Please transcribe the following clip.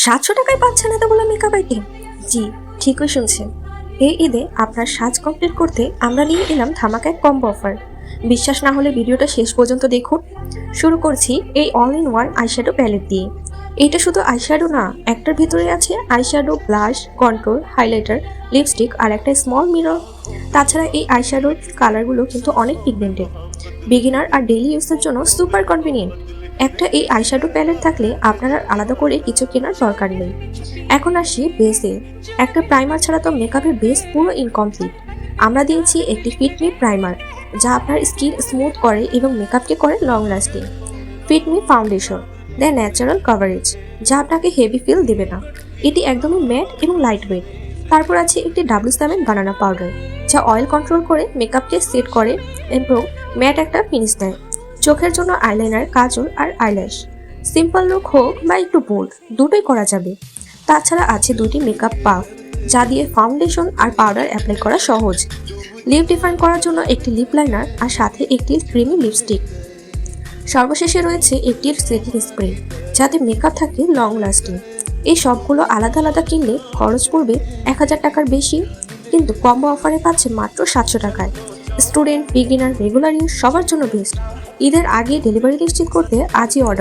700 টাকায় পাচ্ছেন এতগুলো মেকআপ আইটেম। জি, ঠিকই শুনছেন। এই ঈদে আপনার সাজ কমপ্লিট করতে আমরা নিয়ে এলাম ধামাকা এক কম্বো অফার। বিশ্বাস না হলে ভিডিওটা শেষ পর্যন্ত দেখুন। শুরু করছি এই all in one eyeshadow palette দিয়ে। এইটা শুধু আইশ্যাডো না, একটার ভিতরে আছে eyeshadow, blush, control, highlighter, lipstick আর একটা স্মল মিরর। তাছাড়া এই আইশ্যাডোর কালারগুলো কিন্তু অনেক পিগমেন্টেড, বিগিনার আর ডেইলি ইউজের জন্য সুপার কনভিনিয়েন্ট। একটা এই আইশ্যাডো প্যালেট থাকলে আপনার আর আলাদা করে কিছু কেনার দরকার নেই। এখন আসি বেসে। একটা প্রাইমার ছাড়া তো মেকআপের বেস পুরো ইনকমপ্লিট। আমরা দিয়েছি একটি ফিটমি প্রাইমার, যা আপনার স্কিন স্মুথ করে এবং মেকআপকে করে লং লাস্টিং। ফিটমি ফাউন্ডেশন দেয় ন্যাচারাল কভারেজ, যা আপনাকে হেভি ফিল দেবে না। এটি একদমই ম্যাট এবং লাইট ওয়েট। তারপর আছে একটি WC বানানা পাউডার, যা অয়েল কন্ট্রোল করে মেকআপকে সেট করে এবং ম্যাট একটা ফিনিশ দেয়। চোখের জন্য আইলাইনার, কাজল আর আইল্যাশ। সিম্পল লুক হোক বা একটু বোল্ড, দুটোই করা যাবে। তাছাড়া আছে দুটি মেকআপ পাফ, যা দিয়ে ফাউন্ডেশন আর পাউডার অ্যাপ্লাই করা সহজ। লিপ ডিফাইন করার জন্য একটি লিপ লাইনার আর সাথে একটি ক্রিমি লিপস্টিক। সর্বশেষে রয়েছে একটি সেটিং স্প্রে, যাতে মেকআপ থাকে লং লাস্টিং। এই সবগুলো আলাদা আলাদা কিনলে খরচ পড়বে 1000 টাকার বেশি, কিন্তু কম্বো অফারে পাচ্ছে মাত্র 700 টাকায়। স্টুডেন্ট, বিগিনার, রেগুলার ইউজ সবার জন্য বেস্ট। ঈদের আগে ডেলিভারি নিশ্চিত করতে আজই অর্ডার